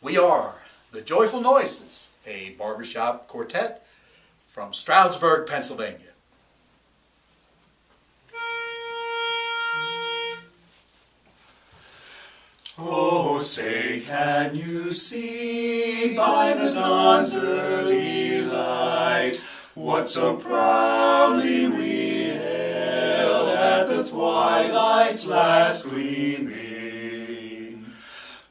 We are the Joyful Noises, a barbershop quartet from Stroudsburg, Pennsylvania. Oh, say, can you see by the dawn's early light what so proudly we hailed at the twilight's last gleaming,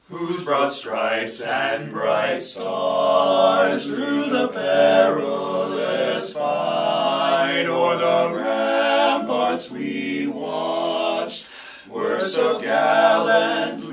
whose broad stripes and bright stars through the perilous fight o'er the ramparts we watched were so gallantly